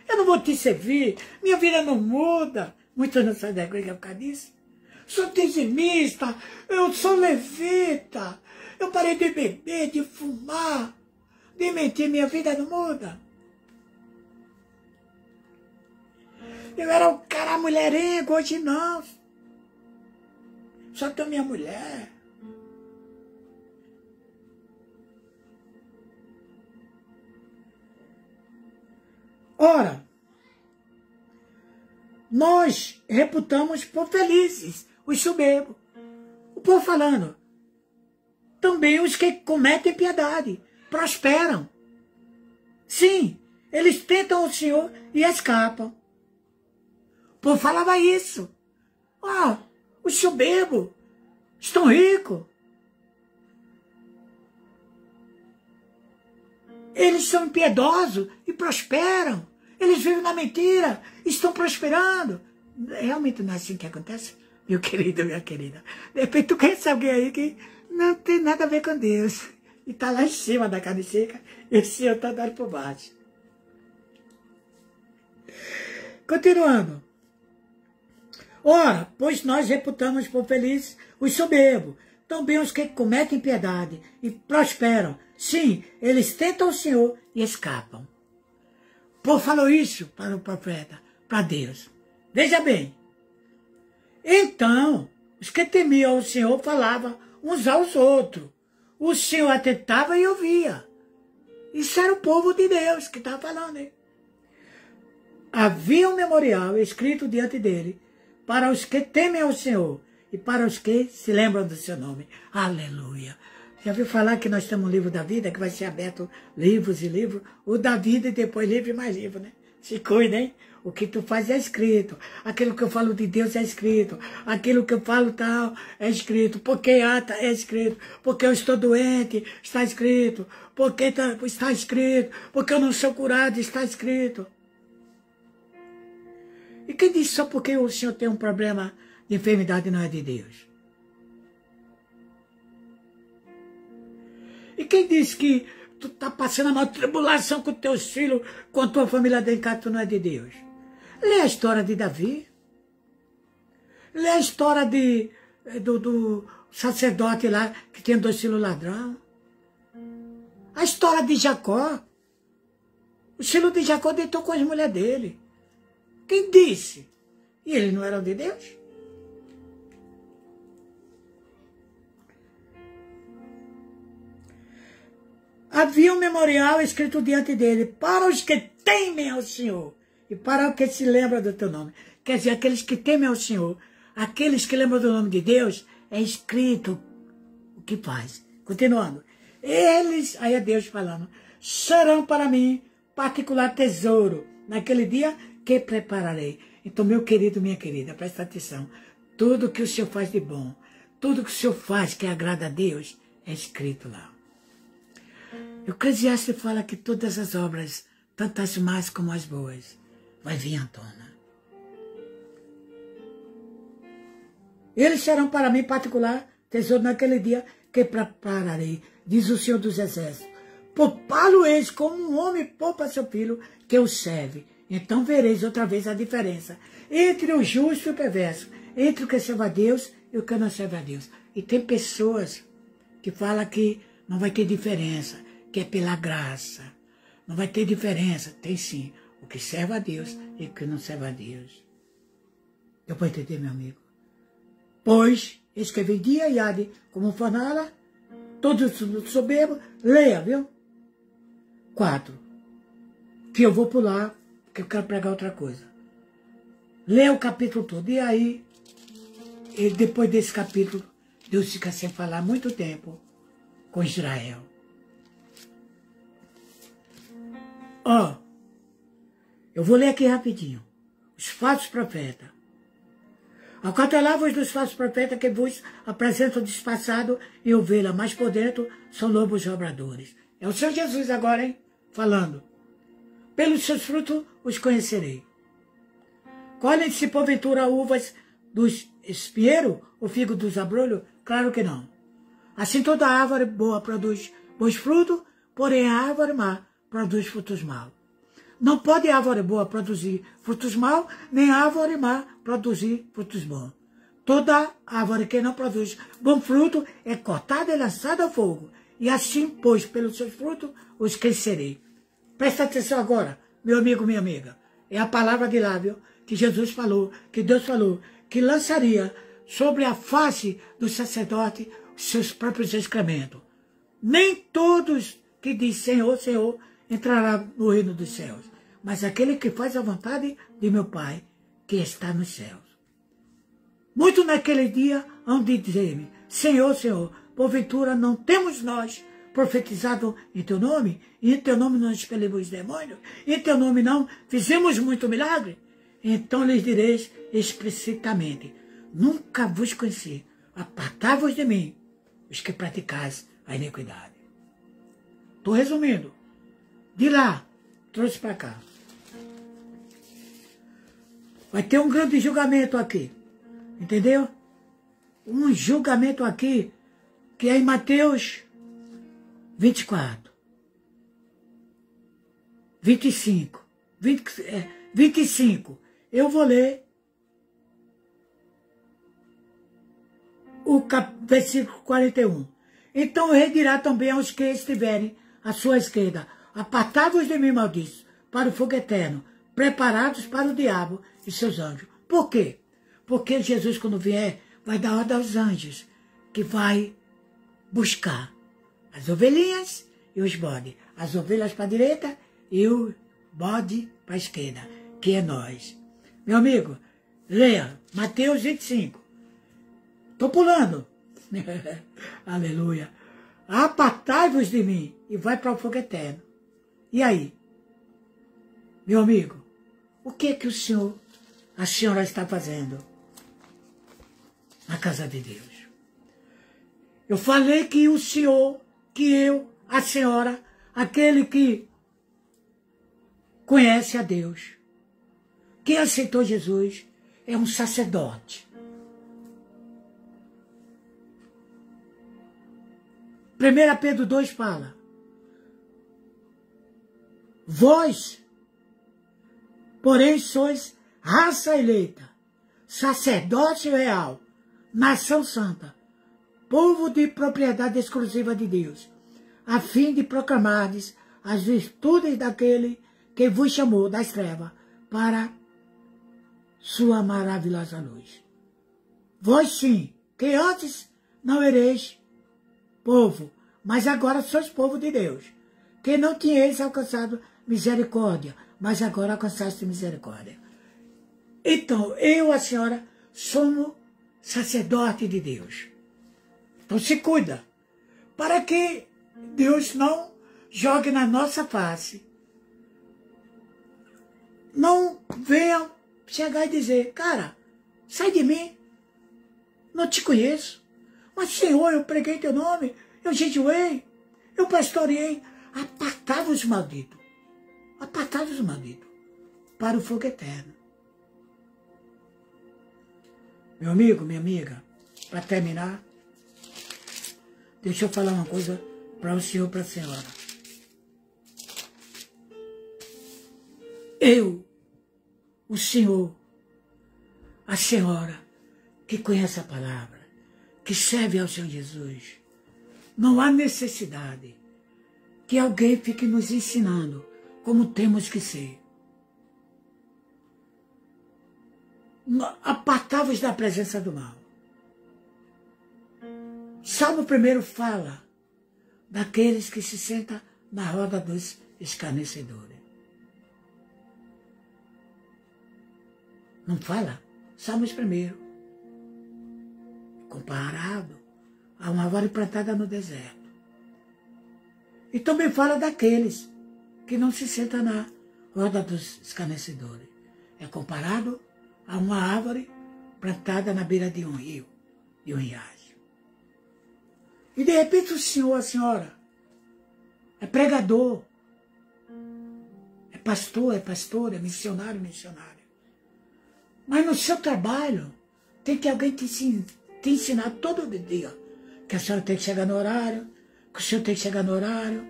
Eu não vou te servir, minha vida não muda. Muitos não saem da igreja por causa disso. Sou dizimista, eu sou levita, eu parei de beber, de fumar, de mentir, minha vida não muda. Eu era um cara mulherengo, hoje não. Só tenho minha mulher. Ora, nós reputamos por felizes os soberbos. O povo falando. Também os que cometem piedade, prosperam. Sim, eles tentam o Senhor e escapam. O povo falava isso. Os soberbos estão ricos. Eles são impiedosos e prosperam. Eles vivem na mentira, estão prosperando. Realmente não é assim que acontece, meu querido, minha querida. De repente tu conhece alguém aí que não tem nada a ver com Deus. E está lá em cima da carne seca e o Senhor está dando por baixo. Continuando. Ora, pois nós reputamos por felizes os soberbos, também os que cometem piedade e prosperam. Sim, eles tentam o Senhor e escapam. O povo falou isso para o profeta, para Deus. Veja bem. Então, os que temiam o Senhor falavam uns aos outros. O Senhor atentava e ouvia. Isso era o povo de Deus que estava falando, hein? Havia um memorial escrito diante dele para os que temem ao Senhor e para os que se lembram do seu nome. Aleluia. Já ouviu falar que nós temos um livro da vida, que vai ser aberto livros e livros, o da vida e depois livro e mais livro, né? Se cuida, hein? O que tu faz é escrito. Aquilo que eu falo de Deus é escrito. Aquilo que eu falo tal é escrito. Porque ata é escrito. Porque eu estou doente, está escrito. Porque está escrito. Porque eu não sou curado, está escrito. E quem disse só porque o senhor tem um problema de enfermidade não é de Deus? E quem disse que tu está passando a maior tribulação com teus filhos, com a tua família dentro de casa, tu não é de Deus? Lê a história de Davi. Lê a história do sacerdote lá, que tinha 2 filhos ladrão. A história de Jacó. O filho de Jacó deitou com as mulheres dele. Quem disse? E eles não eram de Deus? Havia um memorial escrito diante dele para os que temem ao Senhor e para os que se lembram do teu nome. Quer dizer, aqueles que temem ao Senhor, aqueles que lembram do nome de Deus, é escrito o que faz. Continuando. Eles, aí é Deus falando, serão para mim particular tesouro naquele dia que prepararei. Então, meu querido, minha querida, presta atenção. Tudo que o Senhor faz de bom, tudo que o Senhor faz que agrada a Deus, é escrito lá. O Eclesiastes fala que todas as obras, tanto as más como as boas, vai vir à tona. Eles serão para mim particular tesouro naquele dia que prepararei, diz o Senhor dos Exércitos. Poupá-lo-eis como um homem poupa seu filho que o serve. Então vereis outra vez a diferença entre o justo e o perverso, entre o que serve a Deus e o que não serve a Deus. E tem pessoas que falam que não vai ter diferença, que é pela graça. Não vai ter diferença. Tem sim. O que serve a Deus e o que não serve a Deus. Eu vou entender, meu amigo. Pois, escrevi dia e ade como fornalha, todos soberbos, leia, viu? 4. Que eu vou pular, porque eu quero pregar outra coisa. Leia o capítulo todo. E aí, depois desse capítulo, Deus fica sem falar muito tempo com Israel. Ó, eu vou ler aqui rapidinho. Os falsos profetas. Acautelai-vos dos falsos profetas que vos apresentam disfarçado em ovelha, mas por dentro são lobos obradores. É o Senhor Jesus agora, hein? Falando. Pelos seus frutos os conhecerei. Colhem-se porventura uvas dos espinheiros ou figo dos abrolhos? Claro que não. Assim toda árvore boa produz bons frutos, porém a árvore má produz frutos maus. Não pode árvore boa produzir frutos maus, nem árvore má produzir frutos bons. Toda árvore que não produz bom fruto é cortada e lançada ao fogo. E assim, pois, pelos seus frutos, os conhecerei. Presta atenção agora, meu amigo, minha amiga. É a palavra de lá, viu? Que Jesus falou, que Deus falou, que lançaria sobre a face do sacerdote os seus próprios excrementos. Nem todos que dizem Senhor, Senhor, entrará no reino dos céus, mas aquele que faz a vontade de meu Pai, que está nos céus. Muito naquele dia hão de dizer-me, Senhor, Senhor, porventura não temos nós profetizado em teu nome, e em teu nome não expelimos demônios, e em teu nome não fizemos muito milagre? Então lhes direis explicitamente, nunca vos conheci, apartai-vos de mim, os que praticais a iniquidade. Estou resumindo. De lá, trouxe para cá. Vai ter um grande julgamento aqui. Entendeu? Um julgamento aqui, que é em Mateus 24. 25. 25. Eu vou ler o versículo 41. Então o rei dirá também aos que estiverem à sua esquerda, apartai-vos de mim, malditos, para o fogo eterno, preparados para o diabo e seus anjos. Por quê? Porque Jesus, quando vier, vai dar ordem aos anjos, que vai buscar as ovelhinhas e os bodes. As ovelhas para a direita e o bode para a esquerda, que é nós. Meu amigo, leia Mateus 25. Estou pulando. Aleluia. Apartai-vos de mim e vai para o fogo eterno. E aí? Meu amigo, o que é que a senhora está fazendo na casa de Deus? Eu falei que o senhor, que eu, a senhora, aquele que conhece a Deus, que aceitou Jesus, é um sacerdote. 1 Pedro 2 fala, vós, porém, sois raça eleita, sacerdócio real, nação santa, povo de propriedade exclusiva de Deus, a fim de proclamardes as virtudes daquele que vos chamou das trevas para sua maravilhosa luz. Vós sim, que antes não ereis povo, mas agora sois povo de Deus, que não tinhais alcançado misericórdia, mas agora alcançaste misericórdia. Então, eu e a senhora somos sacerdote de Deus. Então se cuida, para que Deus não jogue na nossa face, não venha chegar e dizer, cara, sai de mim, não te conheço, mas Senhor, eu preguei teu nome, eu jejuei, eu pastoreei, apartava os malditos, para o fogo eterno. Meu amigo, minha amiga, para terminar, deixa eu falar uma coisa para o senhor e para a senhora. Eu, o senhor, a senhora, que conhece a palavra, que serve ao Senhor Jesus, não há necessidade que alguém fique nos ensinando como temos que ser. Apartai-vos da presença do mal. Salmo 1 fala daqueles que se sentam na roda dos escarnecedores. Não fala? Salmos 1. Comparado a uma árvore plantada no deserto. E também fala daqueles que não se sentam na roda dos escarnecedores. É comparado a uma árvore plantada na beira de um rio, de um riacho. E de repente o senhor, a senhora, é pregador, é pastor, é pastora, é missionário, missionária. Mas no seu trabalho tem que alguém te ensinar todo dia que a senhora tem que chegar no horário, que o senhor tem que chegar no horário.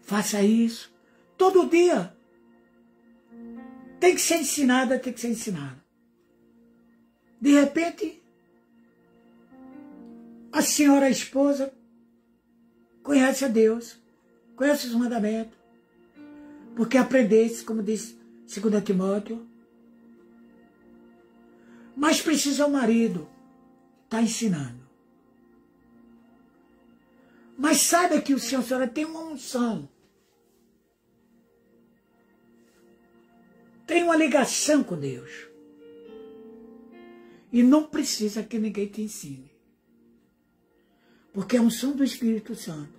Faça isso. Todo dia. Tem que ser ensinada, tem que ser ensinada. De repente, a senhora, a esposa, conhece a Deus, conhece os mandamentos, porque aprendesse, como diz 2 Timóteo, mas precisa o marido estar ensinando. Mas saiba que o senhor, a senhora tem uma unção, tem uma ligação com Deus. E não precisa que ninguém te ensine. Porque a unção do Espírito Santo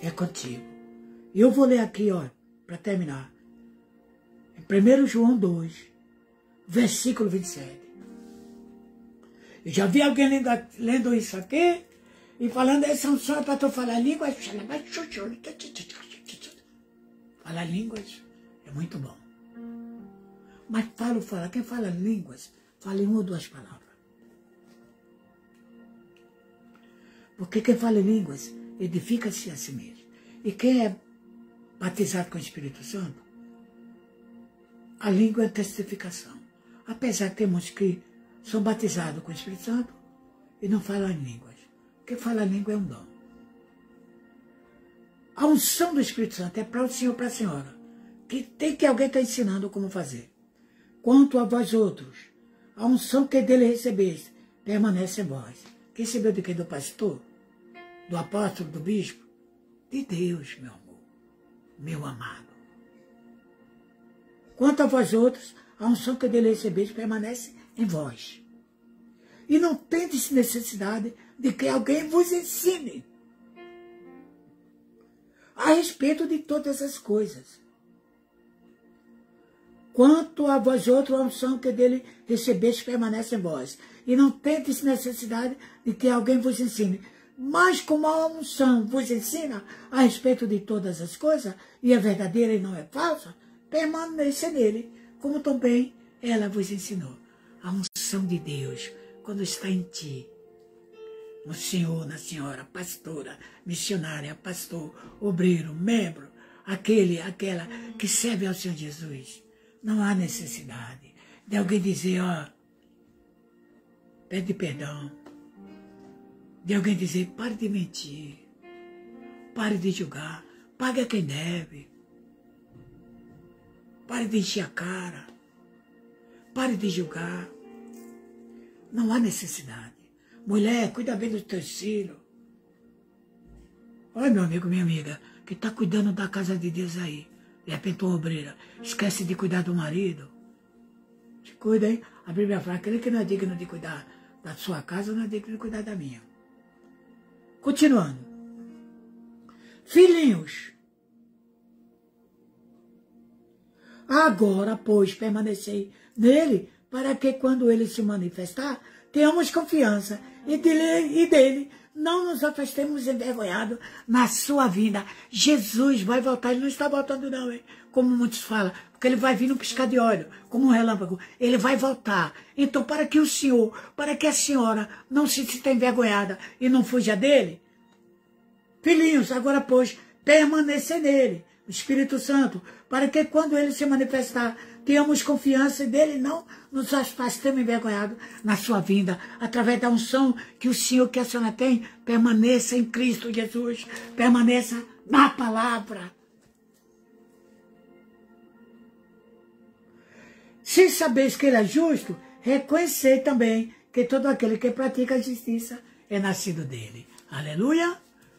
é contigo. E eu vou ler aqui, ó, para terminar. Em 1 João 2, versículo 27. Eu já vi alguém lendo isso aqui e falando, essa unção é para tu falar línguas. Falar línguas é muito bom. Mas quem fala línguas, fala em 1 ou 2 palavras. Porque quem fala em línguas, edifica-se a si mesmo. E quem é batizado com o Espírito Santo, a língua é testificação. Apesar que temos que são batizados com o Espírito Santo e não falam em línguas. Quem fala em língua é um dom. A unção do Espírito Santo é para o senhor e para a senhora, que tem que alguém estar ensinando como fazer. Quanto a vós outros, a unção que dele recebeste permanece em vós. Quem recebeu de quem? Do pastor? Do apóstolo? Do bispo? De Deus, meu amor, meu amado. Quanto a vós outros, a unção que dele recebeste permanece em vós. E não tendes necessidade de que alguém vos ensine a respeito de todas as coisas. Quanto a vós outros, a unção que dele recebeste permanece em vós. E não tendes necessidade de que alguém vos ensine. Mas como a unção vos ensina a respeito de todas as coisas, e é verdadeira e não é falsa, permaneça nele, como também ela vos ensinou. A unção de Deus, quando está em ti, no senhor, na senhora, pastora, missionária, pastor, obreiro, membro, aquela que serve ao Senhor Jesus, não há necessidade de alguém dizer, ó, pede perdão, de alguém dizer, pare de mentir, pare de julgar, pague a quem deve, pare de encher a cara, pare de julgar. Não há necessidade. Mulher, cuida bem dos teus filhos. Olha, meu amigo, minha amiga, que está cuidando da casa de Deus aí. De repente, uma obreira esquece de cuidar do marido. Se cuida, hein? A Bíblia fala, aquele que não é digno de cuidar da sua casa, não é digno de cuidar da minha. Continuando. Filhinhos, agora, pois, permanecei nele, para que quando ele se manifestar, tenhamos confiança e dele não nos afastemos envergonhados na sua vinda. Jesus vai voltar, ele não está voltando não, hein? Como muitos falam, porque ele vai vir no piscar de olho, como um relâmpago. Ele vai voltar. Então, para que o senhor, para que a senhora não se sinta envergonhada e não fuja dele, filhinhos, agora, pois, permanecer nele, o Espírito Santo, para que quando ele se manifestar, tenhamos confiança dele, não nos afastemos envergonhados na sua vinda, através da unção que o Senhor, que a senhora tem, permaneça em Cristo Jesus, permaneça na palavra. Se sabeis que ele é justo, reconhecei também que todo aquele que pratica a justiça é nascido dele. Aleluia!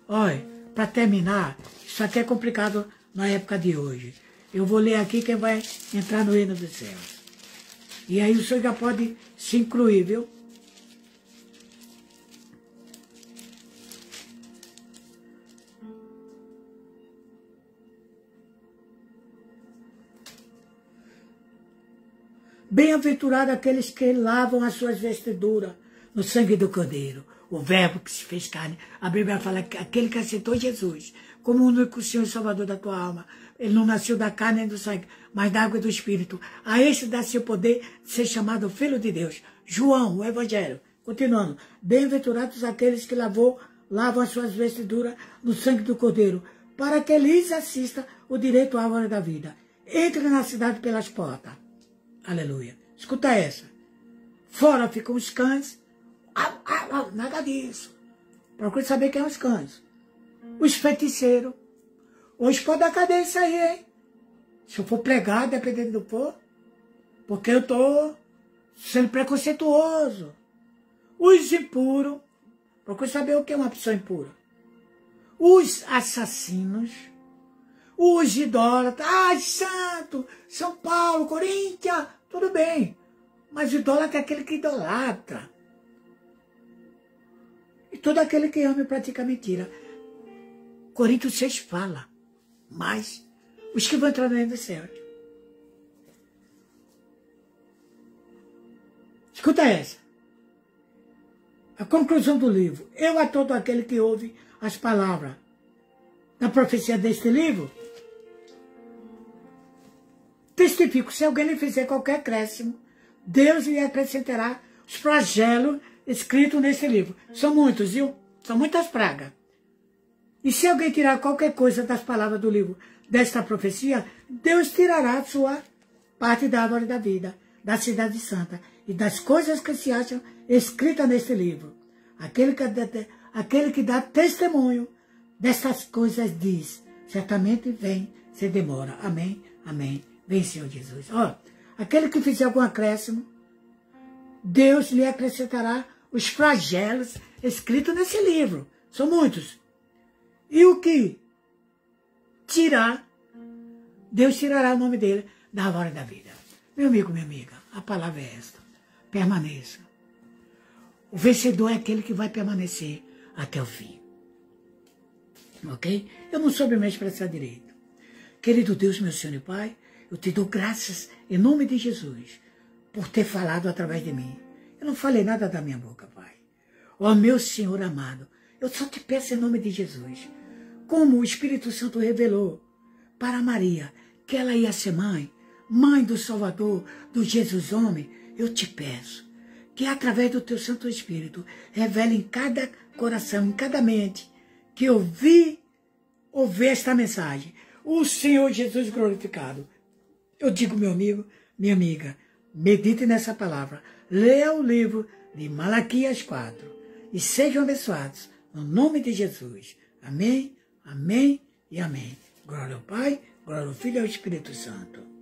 Olha, para terminar, isso aqui é complicado na época de hoje. Eu vou ler aqui quem vai entrar no reino dos céus. E aí o senhor já pode se incluir, viu? Bem-aventurado aqueles que lavam as suas vestiduras no sangue do Cordeiro, o verbo que se fez carne. A Bíblia fala que aquele que aceitou Jesus como o único Senhor e Salvador da tua alma, ele não nasceu da carne nem do sangue, mas da água e do Espírito. A este dá-se o poder de ser chamado Filho de Deus. João, o Evangelho. Continuando. Bem-aventurados aqueles que lavam as suas vestiduras no sangue do Cordeiro, para que lhes assista o direito à árvore da vida. Entre na cidade pelas portas. Aleluia. Escuta essa. Fora ficam os cães. Nada disso. Procure saber quem é os cães. Os feiticeiros. Hoje pode dar cadeia isso aí, hein? Se eu for pregar, dependendo do for. Porque eu estou sendo preconceituoso. Os impuros. Procure saber o que é uma pessoa impura. Os assassinos. Os idólatras. Ai, santo! São Paulo, Corinthians. Tudo bem. Mas o idólatra é aquele que idolatra. E todo aquele que ama e pratica mentira. Coríntios 6 fala. Mas os que vão entrar no reino dos céus. Escuta essa. A conclusão do livro. Eu a todo aquele que ouve as palavras da profecia deste livro, testifico, se alguém lhe fizer qualquer acréscimo, Deus lhe acrescentará os flagelos escritos nesse livro. São muitos, viu? São muitas pragas. E se alguém tirar qualquer coisa das palavras do livro desta profecia, Deus tirará a sua parte da árvore da vida, da cidade santa e das coisas que se acham escritas neste livro. Aquele que dá testemunho destas coisas diz, certamente vem, se demora. Amém, amém. Vem, Senhor Jesus. Ó, aquele que fizer algum acréscimo, Deus lhe acrescentará os flagelos escritos nesse livro. São muitos. E o que tirar, Deus tirará o nome dele da árvore da vida. Meu amigo, minha amiga, a palavra é esta. Permaneça. O vencedor é aquele que vai permanecer até o fim. Ok? Eu não soube me expressar direito. Querido Deus, meu Senhor e Pai, eu te dou graças em nome de Jesus por ter falado através de mim. Eu não falei nada da minha boca, Pai. Ó meu Senhor amado, eu só te peço em nome de Jesus, como o Espírito Santo revelou para Maria, que ela ia ser mãe do Salvador, do Jesus homem, eu te peço que através do teu Santo Espírito revele em cada coração, em cada mente, que ouvir esta mensagem, o Senhor Jesus glorificado. Eu digo, meu amigo, minha amiga, medite nessa palavra, leia o livro de Malaquias 4, e sejam abençoados. No nome de Jesus. Amém, amém e amém. Glória ao Pai, glória ao Filho e ao Espírito Santo.